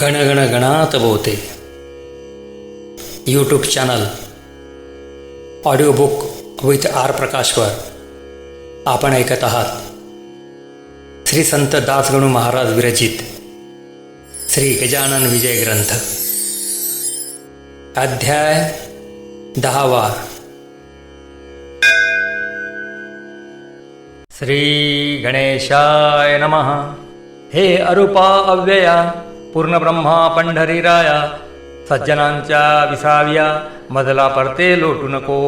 गणगण गणात बोते YouTube channel audio book with R प्रकाशवर आपण ऐकत आहात श्री संत दासगणू महाराज विरचित श्री गजानन विजय ग्रंथ अध्याय 10 श्री गणेशाय नमः। हे अरूपा अव्यया पूर्णब्रह्मा पंढरीराया, सज्जनांच्या विसाव्या मजला परते लोटू नको।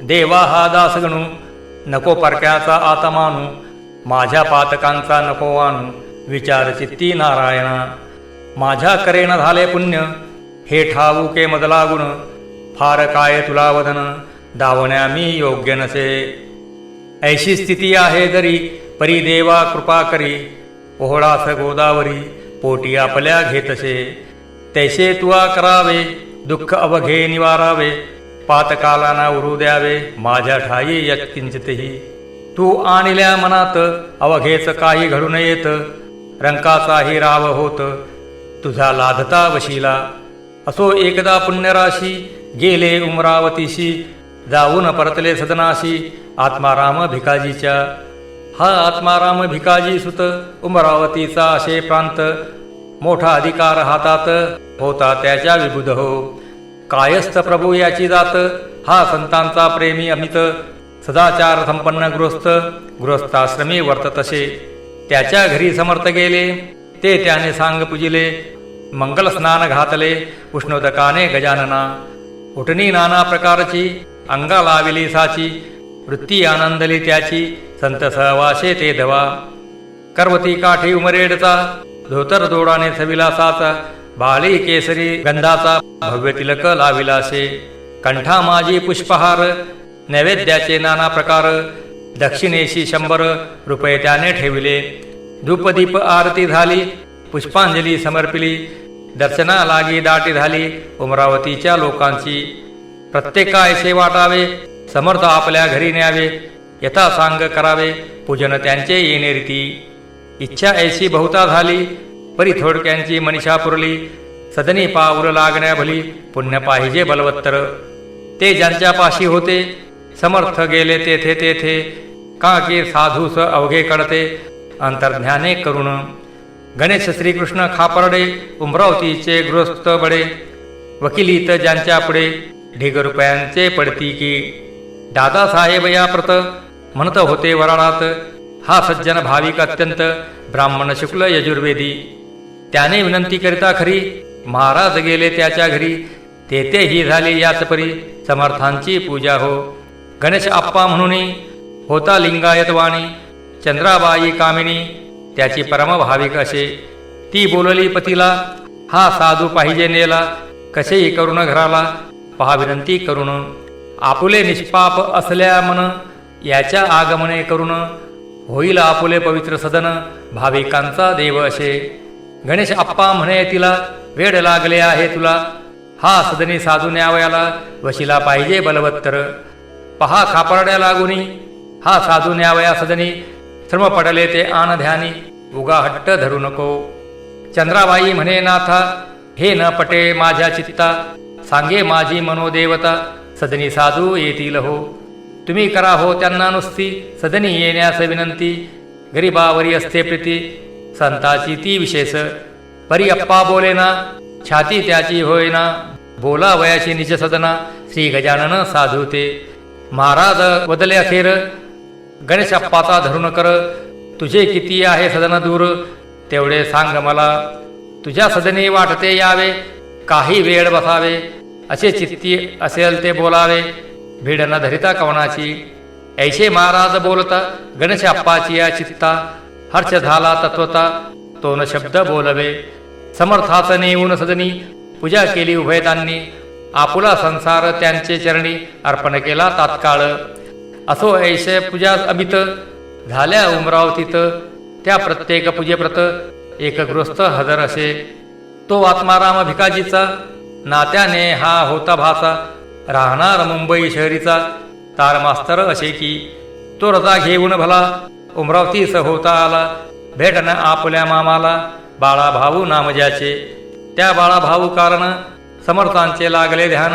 देवा हा दासगणू नको परक्याचा आत्मानू, माझ्या पातकांचा नको आणू विचार चित्ती नारायणा। माझ्या करेन झाले पुण्य हे ठाऊ के मजला गुण, फार काय तुला वदन दावण्या मी योग्य नसे। ऐशी स्थिती आहे जरी परी देवा कृपा करी, ओहळास गोदावरी पोटी आपल्या घेतसे। तैसे तुआ करावे दुःख अवघे निवारावे, पातकाला ना उरू द्यावे माझ्या ठाई यत्किंचितही। तू आणल्या मनात अवघेच काही घडून येत, रंकाचाही राव होत तुझा लाधता वशिला। असो एकदा पुण्यराशी गेले उमरावतीशी, जाऊन परतले सदनाशी आत्माराम भिकाजीच्या। हा आत्माराम भिकाजी सुत उमरावतीचा असे प्रांत, मोठा अधिकार हातात होता त्याच्या विबुध हो। कायस्थ प्रभू याची जात हा संतांचा प्रेमी अमित, सदाचार संपन्न गृहस्थाश्रमी वर्ततसे। त्याच्या घरी समर्थ गेले ते त्याने सांग पुजिले, मंगल स्नान घातले उष्णोदकाने गजानना। उठणी नाना प्रकारची अंगा लाविली साची, वृत्ती आनंदली त्याची संत सहवासे ते धवा। करवती काठी उमरेडचा धोतर दोडाने सविला साचा, बाळी केसरी गंधाचा भव्य तिलक लाविलासे। कंठा माझी पुष्पहार नैवेद्याचे नाना प्रकार, दक्षिणेशी 100 रुपये त्याने ठेविले। धूपदीप आरती झाली पुष्पांजली समर्पिली, दर्शना लागी दाटी झाली उमरावतीच्या लोकांची। प्रत्येकायसे वाटावे समर्थ आपल्या घरी न्यावे, यथा सांग करावे पूजन त्यांचे येणे रीती। इच्छा ऐशी बहुता झाली परी थोडक्यांची मनीषा पुरली, सदनी पाऊल लागण्या भली पुण्य पाहिजे बलवत्तर। ते ज्यांच्या पाशी होते समर्थ गेले तेथे तेथे, का की साधूस अवघे कळते अंतर्ध्याने करुण। गणेश श्रीकृष्ण खापर्डे उमरावतीचे गृहस्थ बडे, वकिलीत ज्यांच्या पुढे ढिग रुपयांचे पडती की। दादासाहेब या प्रत म्हणत होते वराडात, हा सज्जन भाविक अत्यंत ब्राह्मण शुक्ल यजुर्वेदी। त्याने विनंती करिता खरी महाराज गेले त्याच्या घरी, तेथेही झाली याच परी समर्थांची पूजा हो। गणेश आप्पा म्हणून होता लिंगायत वाणी, चंद्राबाई कामिनी त्याची परम भाविक असे। ती बोलली पतीला, हा साधू पाहिजे नेला कसेही करून घराला, पहा विनंती करून। आपुले निष्पाप असल्या मन याच्या आगमने करून, होईल आपुले पवित्र सदन भाविकांचा देव असे। गणेश आप्पा म्हणे तिला, वेड लागले आहे तुला, हा सदनी साधू न्यावयाला वशिला पाहिजे बलवत्तर। पहा खापर्ड्या लागुनी हा साधू न्यावया सदनी, श्रम पडले ते आन ध्यानी उगा हट्ट धरू नको। चंद्राबाई म्हणे नाथा, हे न पटे माझ्या चित्ता, सांगे माझी मनोदेवता सदनी साधू येतील हो। तुम्ही करा हो त्यांना नुसती सदनी येण्यास विनंती, गरीबावरी असते प्रीती संताची ती विशेष। परी अप्पा बोलेना छाती त्याची होईना, बोला वयाची निज सदना श्री गजानन साधू ते। महाराज वदले अखेर गणेश अप्पाचा धरून कर, तुझे किती आहे सदन दूर तेवढे सांग मला। तुझ्या सदनी वाटते यावे काही वेळ बसावे, असे चित्ती असेल ते बोलावे भीड न धरिता कवनाची। ऐशे महाराज बोलता गणेश अप्पाची या चित्ता, हर्ष झाला तत्वता तो न शब्द बोलवे। समर्थाच नेऊन सदनी पूजा केली उभयतांनी, आपुला संसार त्यांचे चरणी अर्पण केला तात्काळ। असो ऐशे पूजा अमित झाल्या उमरावतीत, त्या प्रत्येक पूजेप्रत एक गृहस्थ हजर असे। तो आत्माराम भिकाजीचा नात्याने हा होता भासा, राहणार मुंबई शहरीचा तार मास्तर असे की। तो रजा घेऊन भला उमरावतीस होता आला. भेटन आपल्या मामाला बाळा भाऊ नाम ज्याचे. त्या बाळा भाऊ कारण समर्थांचे लागले ध्यान.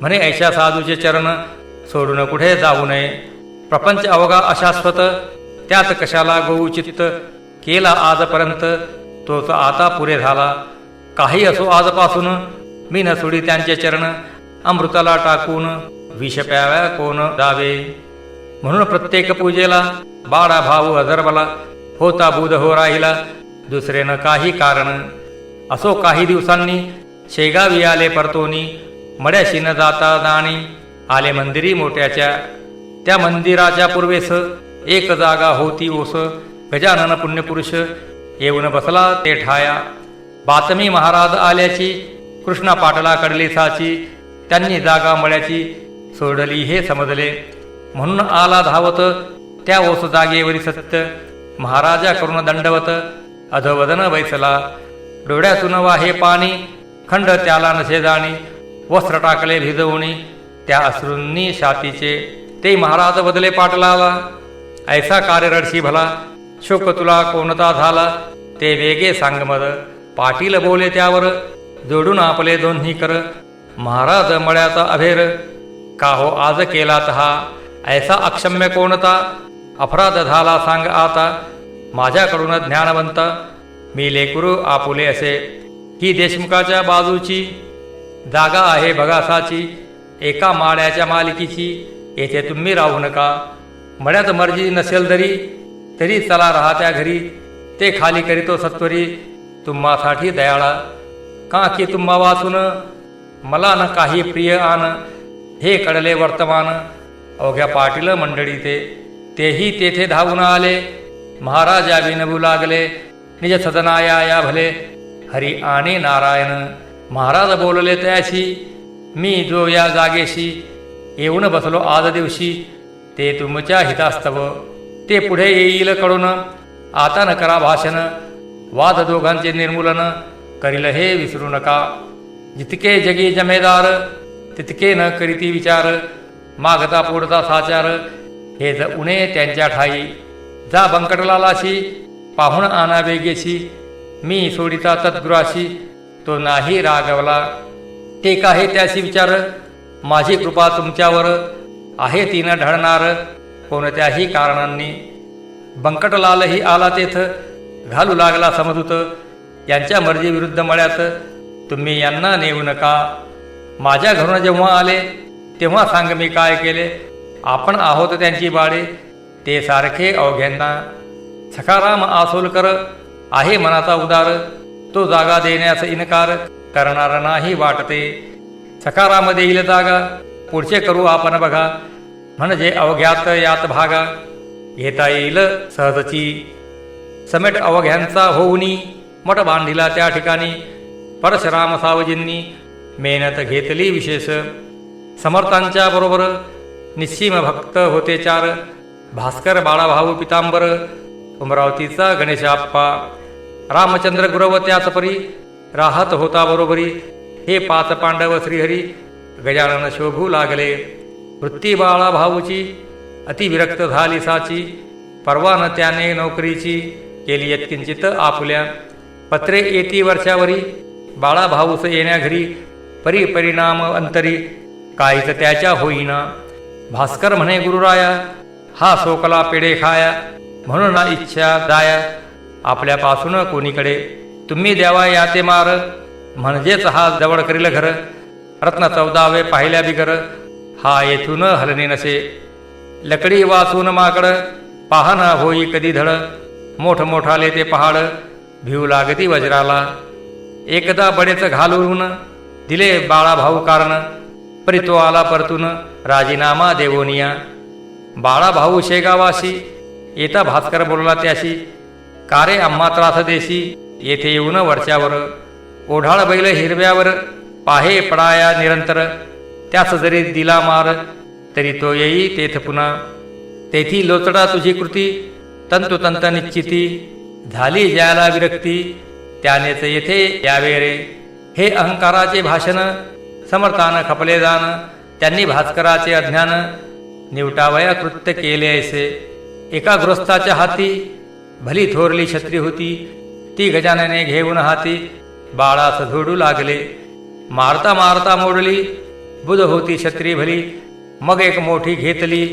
म्हणे ऐशा साधूचे चरण सोडून कुठे जाऊ नये. प्रपंच अवघा अशाश्वत त्यात कशाला गोऊ चित्त. केला आजपर्यंत तोच आता पुरे झाला. काही असो आजपासून मी न सोडी त्यांचे चरण. अमृताला टाकून विष प्याव्या कोण दावे. म्हणून प्रत्येक पूजेला बाळा भाऊ हजरबला. होता बुध हो राहिला दुसरे न काही कारण. असो काही दिवसांनी शेगावी आले परतोनी. मड्याशी न जाता दाणी आले मंदिरी मोठ्याच्या. त्या मंदिराच्या पूर्वेस एक जागा होती ओस. गजानन पुण्यपुरुष येऊन बसला ते ठाया. बातमी महाराज आल्याची कृष्णा पाटला कडली साची. त्यांनी जागा मळ्याची सोडली हे समजले. म्हणून आला धावत त्या ओस जागेवरी सत्य. महाराजा करून दंडवत अधवदन बैसला. डोळ्यातून वाहे पाणी खंड त्याला नसे जाणी. वस्त्र टाकले भिजवणी त्या अश्रूंनी छातीचे. ते महाराज बदले पाटलाला ऐसा कार्य रडशी भला. शोक तुला कोणता झाला ते वेगे सांग मद. पाटील बोले त्यावर जोडून आपले दोन्ही कर. महाराज मळ्याचा अभेर का हो आज केलात हा. ऐसा अक्षम्य कोणता अपराध झाला सांग आता. माझ्याकडून ज्ञानवंत मी लेकरू आपुले असे. ही देशमुखाच्या बाजूची जागा आहे बगासाची. एका माळ्याच्या मालकीची येथे तुम्ही राहू नका. मळ्यात मर्जी नसेल तरी चला राहत्या घरी. ते खाली करीतो सत्वरी तुम्हासाठी दयाळा. का की तुम्हा वाचून मला न काही प्रिय आन. हे कडले वर्तमान अवघ्या पाटील मंडळी तेही तेथे धावून आले. महाराजा विनवू लागले निज सदनाया या भले. हरी आणि नारायण महाराज बोलले त्याशी. मी जो या जागेशी येऊन बसलो आज दिवशी ते तुमच्या हितास्तव. ते पुढे येईल कडून आता न करा भाषण. वाद दोघांचे निर्मूलन करील हे विसरू नका. जितके जगी जमेदार तितके न करीती विचार. मागता पुढचा साचार हे ज उणे त्यांच्या ठाई. जा बंकटलालाशी पाहून आणा वेगेशी. मी सोडिता तद्गुराशी तो नाही रागवला. ते काहे त्याशी विचार माझी कृपा तुमच्यावर आहे ती न ढळणार कोणत्याही कारणांनी. बंकटलालही आला तेथ घालू लागला समजूत. यांच्या मर्जी विरुद्ध मळ्यात तुम्ही यांना नेऊ नका. माझ्या घरून जेव्हा आले तेव्हा सांग मी काय केले. आपण आहोत त्यांची बाळे ते सारखे अवघ्यांना. सखाराम आसोलकर आहे मनाचा उदार. तो जागा देण्यास इन्कार करणार नाही वाटते. सखाराम देईल जागा पुढचे करू आपण बघा. म्हणजे अवघ्यात यात भागा घेता येईल सहजची. समेट अवघ्यांचा होऊनी मठ बांधिला त्या ठिकाणी. परशुराम सावजींनी मेहनत घेतली विशेष. समर्थांच्या बरोबर निस्सीम भक्त होते चार. भास्कर बाळाभाऊ पितांबर अमरावतीचा गणेशाप्पा. रामचंद्र गुरव त्याच परी राहत होता बरोबरी. हे पाच पांडव श्रीहरी गजानन शोभू लागले. वृत्ती बाळाभाऊची अतिविरक्त झाली साची. परवान त्याने नोकरीची केली यत्किंचित आपुल्या. पत्रे येती वर्षावरी बाळाभाऊस येण्या घरी. परिणाम अंतरी काहीच त्याच्या होईना. भास्कर म्हणे गुरुराया हा सोकला पेढे खाया. म्हणून ना इच्छा दाया आपल्यापासून कोणीकडे. तुम्ही द्यावा याते मार म्हणजेच हा जवळ करील घर. रत्न 14 पाहिल्या बिगर हा येथून हलने नसे. लकडी वाचून माकड पाहना होई कधी धड. मोठमोठाले ते पहाड भिऊ लागती वज्राला. एकदा बडेच घालून दिले बाळाभाऊ कारण. परी तो आला परतून राजीनामा देवोनिया. बाळाभाऊ शेगावाशी येता भास्कर बोलला त्याशी. कारे आम्हा त्रास देशी येथे येऊन वरच्यावर. ओढाळ बैल हिरव्यावर पाहे पडाया निरंतर. त्यास जरी दिला मार तरी तो येई तेथ पुन्हा. तेथी लोचडा तुझी कृती तंतुतंत निश्चिती. झाली ज्याला विरक्ती त्यानेच येथे यावे रे. हे अहंकाराचे भाषण समर्थान खपले जाण. त्यांनी भास्कराचे अज्ञान निवटावया कृत्य केले ऐसे. एका गृहस्थाच्या हाती भली थोरली छत्री होती. ती गजानने घेऊन हाती बाळास झोडू लागले. मारता मारता मोडली बुध होती छत्री भली. मग एक मोठी घेतली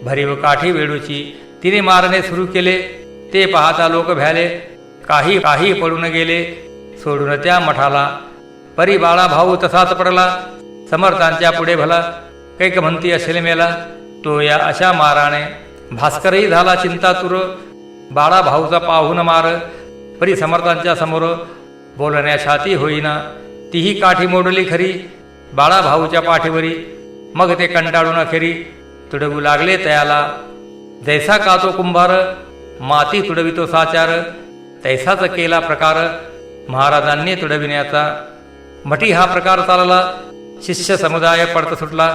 भरीव काठी वेडूची. तिने मारणे सुरू केले. ते पाहता लोक भ्याले. काही काही पडून गेले सोडून त्या मठाला. परी बाळा भाऊ तसाच पडला समर्थांच्या पुढे भला. कैक म्हणती असेल मेला तो या अशा माराने. भास्करही झाला चिंतातुर बाळा भाऊचा पाहून मार. परी समर्थांच्या समोर बोलण्या छाती होईना. तीही काठी मोडली खरी बाळा भाऊच्या पाठीवरी. मग ते कंटाळून अखेरी तुडवू लागले तयाला. जैसा का तो कुंभार माती तुडवितो साचार. तैसाच केला प्रकार महाराजांनी तुडविण्याचा. मठी हा प्रकार चालला. शिष्य समुदाय पडत सुटला.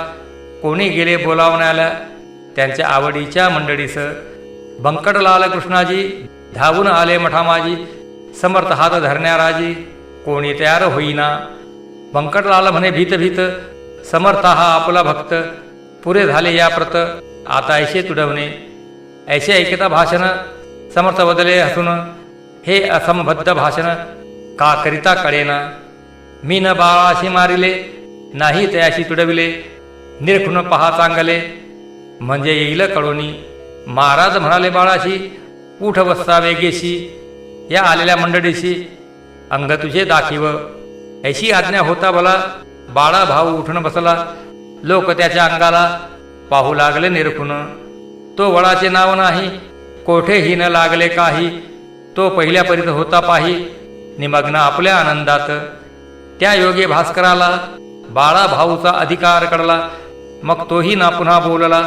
कोणी गेले बोलावण्याला त्यांच्या आवडीच्या मंडळीस. बंकटलाल कृष्णाजी धावून आले मठामाजी. समर्थ हात धरण्या राजी कोणी तयार होईना. बंकटलाल म्हणे भीत भीत समर्थ हा आपला भक्त. पुरे झाले या प्रत आता ऐशे तुडवणे. ऐसे ऐकता भाषण समर्थ बदले हसून. हे असंबद्ध भाषण का करिता कळेना. मी न बाळाशी मारिले नाही तयाशी तुडविले. निरखून पहा चांगले म्हणजे येईल कळोनी. महाराज म्हणाले बाळाशी उठ बसता वेगेशी. या आलेल्या मंडळीशी अंग तुझे दाखीव. ऐशी आज्ञा होता भला बाळा भाऊ उठून बसला. लोक त्याच्या अंगाला पाहू लागले निरखून. तो वळाचे नाव नाही कोठेही न लागले काही. तो पहिल्या परीत होता पाही निमग्न आपल्या आनंदात. त्या योगे भास्कराला बाळा भाऊचा अधिकार कळला. मग तोही ना पुन्हा बोलला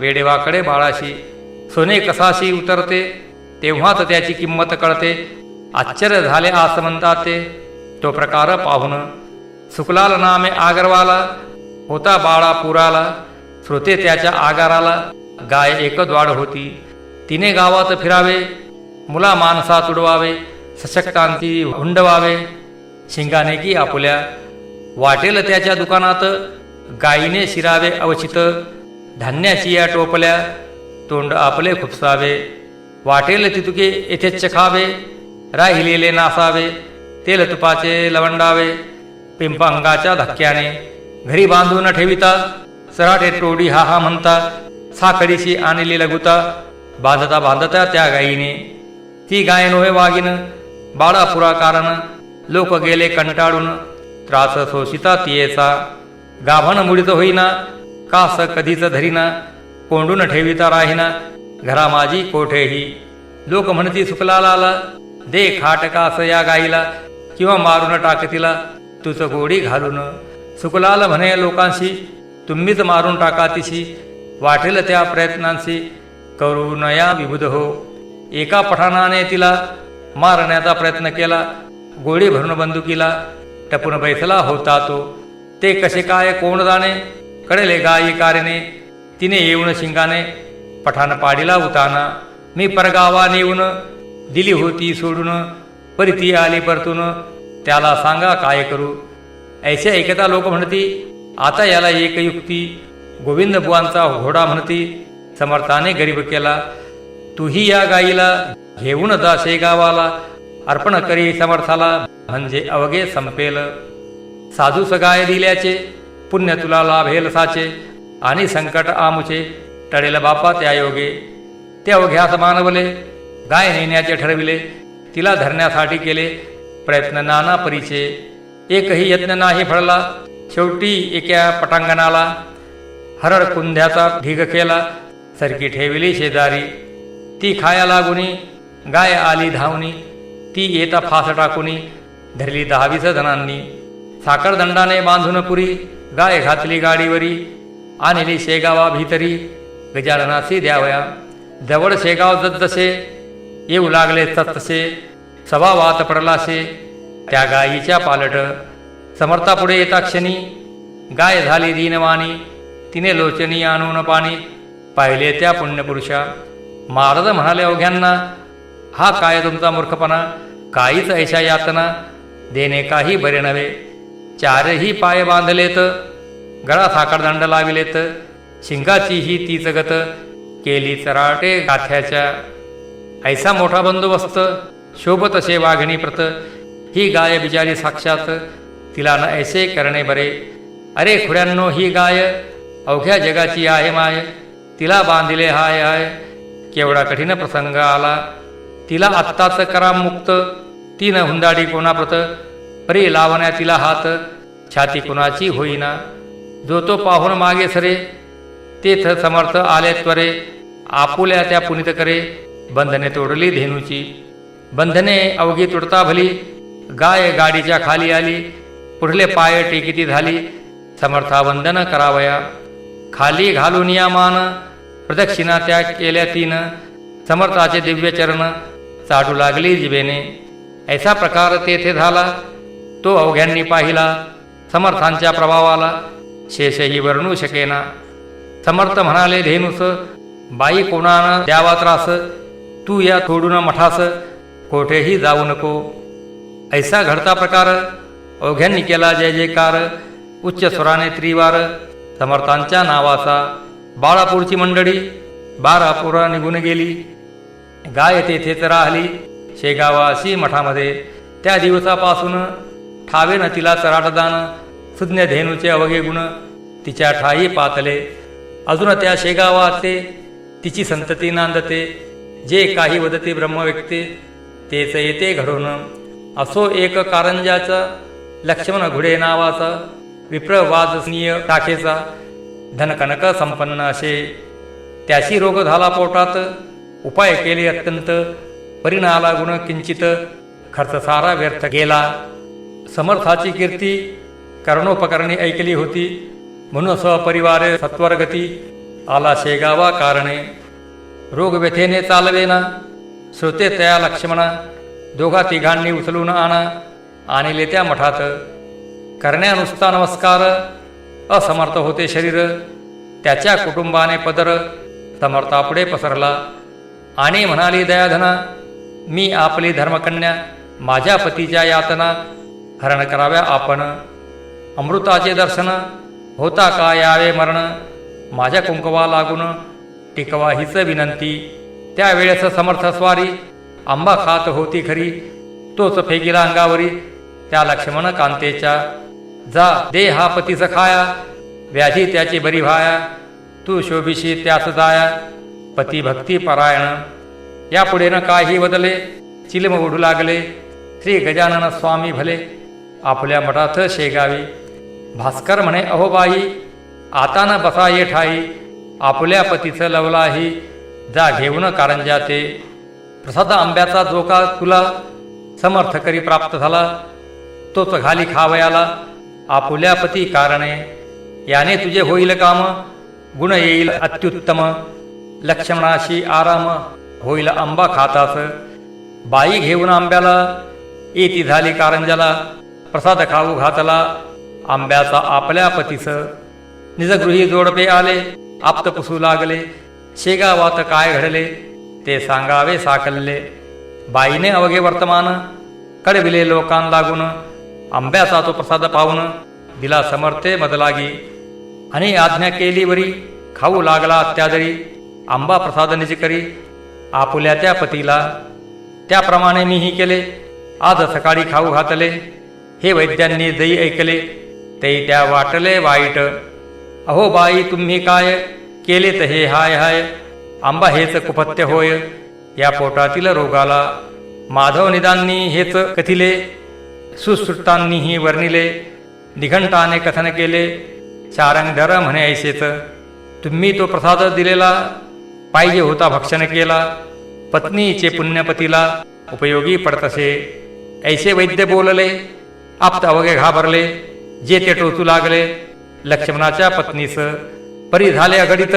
वेडेवाकडे बाळाशी. सोने कसाशी उतरते तेव्हाच त्याची किंमत कळते. आश्चर्य झाले आसमंता ते तो प्रकार पाहून. सुकलाल नामे आगरवाला होता बाळा पुराला. श्रोते त्याच्या आगाराला गाय एक द्वाड होती. तिने गावात फिरावे मुला माणसा तुडवावे. सशक्तांती हुंडवावे शिंगाने की आपुल्या. वाटेल त्याच्या दुकानात गायीने शिरावे अवचित. धान्याची या टोपल्या तोंड आपले खुपसावे. वाटेल तितुके येथेच खावे राहिलेले नासावे. तेल तुपाचे लवंडावे पिंपांगाच्या धक्क्याने. घरी बांधून ठेविता सराटे टोडी हा हा म्हणता. साखळीशी आणली लघुता बांधता बांधता त्या गायीने. ती गाय नोहे वागिन बाळापुरा कारण. लोक गेले कंटाळून त्रास सोशिता तियेचा. गाभण मुडीत होईना कास कधीच धरीना. कोंडून ठेविता राहिना घरा माझी कोठेही. लोक म्हणती सुकलाला दे खाट कास या गाईला. किंवा मारून टाकतीला तुझ गोडी घालून. सुकलाल म्हणे लोकांशी तुम्हीच मारून टाका तिशी. वाटेल त्या प्रयत्नांशी करू नया विबुध हो. एका पठाणाने तिला मारण्याचा प्रयत्न केला. गोळी भरून बंदुकीला टपून बैसला होता तो. ते कसे काय कोण जाणे कळले गायी कारेने. तिने येऊन शिंगाने पठाण पाडीला उताना. मी परगावा नेऊन दिली होती सोडून. परिती आली परतून त्याला सांगा काय करू. ऐसे ऐकता लोक म्हणती आता याला एक युक्ती. गोविंद बुवांचा घोडा म्हणती समर्थाने गरीब केला. तूही या गाईला घेऊन जा शेगावाला. अर्पण करी समर्थाला म्हणजे अवघे संपेल. साधूस गाय दिल्याचे पुण्य तुला लाभेल साचे. आणि संकट आमुचे टळेल बापा त्या योगे. ते अवघ्यास मानवले गाय नेण्याचे ठरविले. तिला धरण्यासाठी केले प्रयत्न नाना परीचे. एकही यत्न नाही फळला. शेवटी एका पटांगणाला हरळ कुंध्याचा ढीग केला. सरकी ठेविली शेजारी. ती खाया लागुनी गाय आली धावणी. ती येता फास टाकुनी धरली 10-20 जणांनी. साखरदंडाने बांधून पुरी गाय घातली गाडीवरी. आणली शेगावा भीतरी गजाननासी द्यावया. जवळ शेगाव जसे येऊ लागले तसे सभावात पडलासे त्या गायीच्या पालट. समर्थापुढे येता क्षणी गाय झाली दीनवाणी. तिने लोचनी आणून पाणी पाहिले त्या पुण्यपुरुषा. महाराज म्हणाले अवघ्यांना हा काय तुमचा मूर्खपणा. काहीच ऐशा यातना देणे काही बरे नव्हे. चारही पाय बांधलेत गळा साखरदंड लाविलेत. शिंगाची ही तीच गत केली चराटे गाथ्याच्या. ऐसा मोठा बंदोबस्त शोभत असे वाघिणी प्रत. ही गाय बिचारी साक्षात तिला न ऐसे करणे बरे. अरे खुड्यांनो ही गाय अवघ्या जगाची आहे माय. तिला बांधिले हाय हाय केवढा कठीण प्रसंग आला. तिला आत्ताच करा मुक्त ती न हुंदाडी कोणाप्रत. परी लावण्या तिला हात छाती कुणाची होईना. जो तो पाहून मागे सरे तेथ समर्थ आले त्वरे. आपुल्या त्या पुनित करे बंधने तोडली धेनूची. बंधने अवघी तुडता भली गाय गाडीच्या खाली आली. पुढले पाय टेकिती झाली समर्था वंदन करावया. खाली घालून या मान प्रदक्षिणा त्या केल्या तीन. समर्थाचे दिव्य चरण चाटू लागली जिभेने. ऐसा प्रकार तेथे झाला तो अवघ्यांनी पाहिला. समर्थांच्या प्रभावाला शेषही वर्णू शकेना. समर्थ म्हणाले धेनुस बाई कोणानं द्यावा त्रास. तू या थोडून मठास कोठेही जाऊ नको. ऐसा घडता प्रकार अवघ्यांनी केला जय जयकार. उच्च स्वराने त्रिवार समर्थांच्या नावाचा. बाळापूरची मंडळी 12 पोरं निघून गेली. गाय तेथेच राहिली शेगावाशी मठामध्ये. त्या दिवसापासून ठावेन तिला चराटदान. सुज्ञ धेनूचे अवघे गुण तिच्या ठाई पातले. अजून त्या शेगावाचे तिची संतती नांदते. जे काही वदते ब्रह्मव्यक्ते तेच येते घडून. असो एक कारंजाचा लक्ष्मण घुडे नावाचा. विप्र वाजनीय टाकेचा धनकनक संपन्न असे. त्याशी रोग झाला पोटात उपाय केले अत्यंत. परिणाला गुण किंचित खर्च सारा व्यर्थ गेला. समर्थाची कीर्ती कर्णोपकरणी ऐकली होती. म्हणून सपरिवारे सत्वरगती आला शेगावा कारणे. रोग व्यथेने चालवेना श्रोते तया लक्ष्मणा. दोघा तिघांनी उचलून आणा आणले त्या मठात. करण्या नुसता नमस्कार असमर्थ होते शरीर. त्याच्या कुटुंबाने पदर समर्थापुढे पसरला. आणि म्हणाली दयाधना मी आपली धर्मकन्या. माझ्या पतीच्या यातना हरण कराव्या आपण. अमृताचे दर्शन होता का यावे मरण. माझ्या कुंकवा लागून टिकवा हीच विनंती. त्यावेळेस समर्थ स्वारी आंबा खात होती खरी. तोच फेगिला अंगावरी त्या लक्ष्मण कांतेच्या. जा दे हा पतीस खाया व्याधी त्याची बरी व्हाया. तू शोभिशी त्यास जाया पती भक्ती परायण. यापुढे न काही बदले चिलम ओढू लागले. श्री गजानन स्वामी भले आपल्या मठात शेगावी. भास्कर म्हणे अहोबाई आता न बसा ये ठाई. आपल्या पतीचं लवलाही जा घेऊन कारंजाते. प्रसाद आंब्याचा जो का तुला समर्थ करी प्राप्त झाला तोच घाली खावयाला आपुल्या पती कारणे. याने तुझे होईल काम गुण येईल अत्युत्तम. लक्ष्मणाशी आराम होईल आंबा खातास. बाई घेऊन आंब्याला येती झाली कारंजाला. प्रसाद खाऊ घातला आंब्याचा आपल्या पतीस. निजगृही जोडपे आले आप्त पुसू लागले. शेगावात काय घडले ते सांगावे साकलले. बाईने अवघे वर्तमान कडविले लोकां लागून. आंब्याचा तो प्रसाद पाहून दिला समर्थे मदलागी. आणि आज्ञा केली वरी खाऊ लागला अत्यादरी. आंबा प्रसाद निज करी आपुल्या त्या पतीला. त्याप्रमाणे मीही केले आज सकाळी खाऊ घातले. हे वैद्यांनी जई ऐकले ते त्या वाटले वाईट. अहो बाई तुम्ही काय केलेत हे हाय हाय. आंबा हेच कुपथ्य होय या पोटातील रोगाला. माधव निदांनी हेच कथिले सुश्रुतांनीही वर्णिले. निघंटाने कथन केले चारंगधर म्हणे ऐसेच. तुम्ही तो प्रसाद दिलेला पाहिजे होता भक्षण केला. पत्नीचे पुण्यपतीला उपयोगी पडतसे. ऐसे वैद्य बोलले आप्त अवघे घाबरले. जे ते टोचू लागले लक्ष्मणाच्या पत्नीस. परी झाले अघडित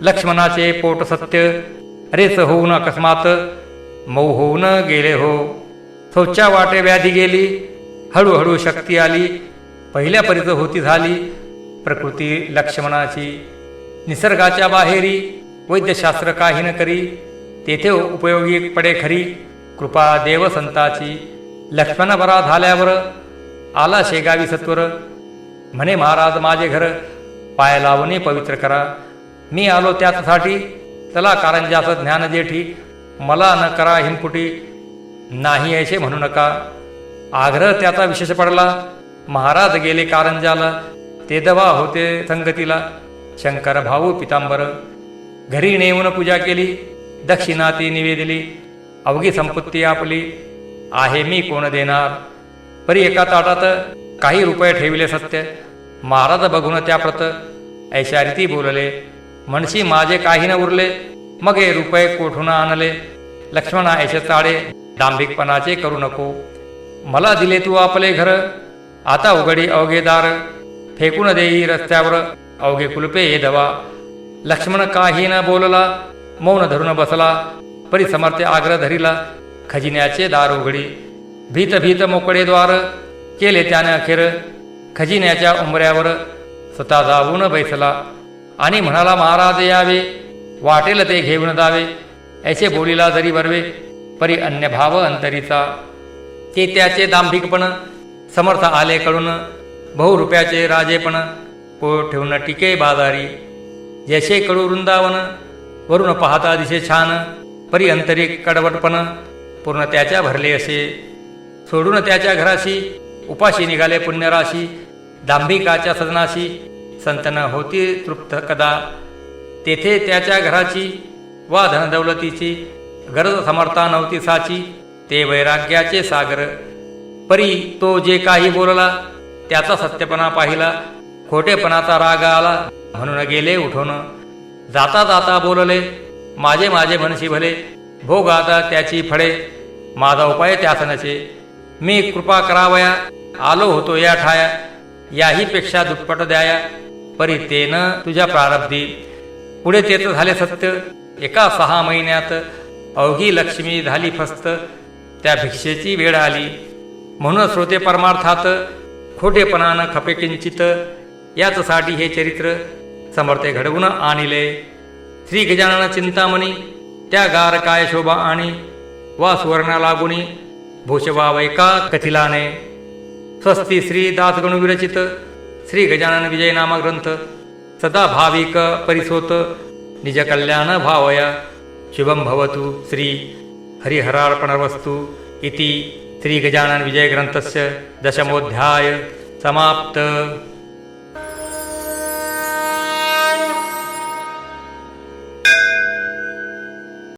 लक्ष्मणाचे पोट सत्य. रेच होऊन अकस्मात मऊ होऊन गेले हो. शौच्या वाटे व्याधी गेली हळूहळू शक्ती आली. पहिल्या परीच होती झाली प्रकृती लक्ष्मणाची. निसर्गाच्या बाहेरी वैद्यशास्त्र काही न करी. तेथे उपयोगी पडे खरी कृपा देव संताची. लक्ष्मण बरा झाल्यावर आला शेगावी सत्वर. म्हणे महाराज माझे घर पाय लावणे पवित्र करा. मी आलो त्याचसाठी, चला कारंजाचं ज्ञान जेठी. मला न करा हिमकुटी, नाही ऐसे म्हणू नका. आग्रह त्याचा विशेष पडला, महाराज गेले कारंजाला. ते दवा होते संगतीला, शंकर भाऊ पितांबर. घरी नेऊन पूजा केली, दक्षिणा ती निवेदिली. अवघी संपत्ती आपली, आहे मी कोण देणार. परी एका ताटात काही रुपये ठेविले सत्य. महाराज बघून त्या प्रत ऐशा रीती बोलले, म्हणशी माझे काही न उरले, मग हे रुपये कोठून आणले. लक्ष्मणा ऐशे चाळे, दांभिकपणाचे करू नको. मला दिले तू आपले घर, आता उघडी अवघे दार. फेकून देई रस्त्यावर अवघे कुलपे ये दवा. लक्ष्मण काही न बोलला, मौन धरून बसला. परी समर्थे आग्रह धरिला, खजिन्याचे दार उघडी. भीत भीत मोकळे द्वार, केले त्याने अखेर. खजिन्याच्या उंबऱ्यावर स्वतः जाऊन बैसला. आणि म्हणाला, महाराज यावे, वाटेल ते घेऊन जावे. ऐसे बोलीला जरी बरवे, परी अन्य भाव अंतरीचा. ते त्याचे दांभिकपण समर्थ आले कळून. बहुरुपयाचे राजेपण, को ठेवून टिके बाजारी. जैसे कडू वृंदावन, वरून पाहता दिसे छान. परी अंतरी कडवटपण, पूर्ण त्याच्या भरले असे. सोडून त्याच्या घराशी, उपाशी निघाले पुण्यराशी. दांभिकाच्या सदनाशी, संतन होती तृप्त कदा. तेथे त्याच्या घराची वा धनदौलतीची, गरज समर्था नव्हती साची. ते वैराग्याचे सागर. परी तो जे काही बोलला, त्याचा सत्यपणा पाहिला. खोटेपणाचा राग आला, म्हणून गेले उठून. जाता जाता बोलले, माझे माझे म्हणशी भले. भोग आता त्याची फळे, माझा उपाय त्यासनचे. मी कृपा करावया, आलो होतो या ठाया. याही पेक्षा दुप्पट द्याया, परी ते न तुझ्या प्रारब्धी. पुढे तेच झाले सत्य, एका 6 महिन्यात. अवघी लक्ष्मी झाली फस्त, त्या भिक्षेची वेळ आली. म्हणून श्रोते परमार्थात, खोटेपणानं खपे किंचित. याचसाठी हे चरित्र समर्थे घडवून आणिले. श्री गजानन चिंतामणी, त्या गार काय शोभा आणि. वा सुवर्ण लागुनी, भूषवा वैका कथिलाने. स्वस्ती श्री दासगणू विरचित, श्री गजानन विजय नाम ग्रंथ. सदा भाविक परिसोत, निज कल्याण भावया. शुभम भवतु श्री हरिहरार्पणवस्तु इति. श्री गजानन विजय ग्रंथस्य 10मोऽध्याय समाप्त.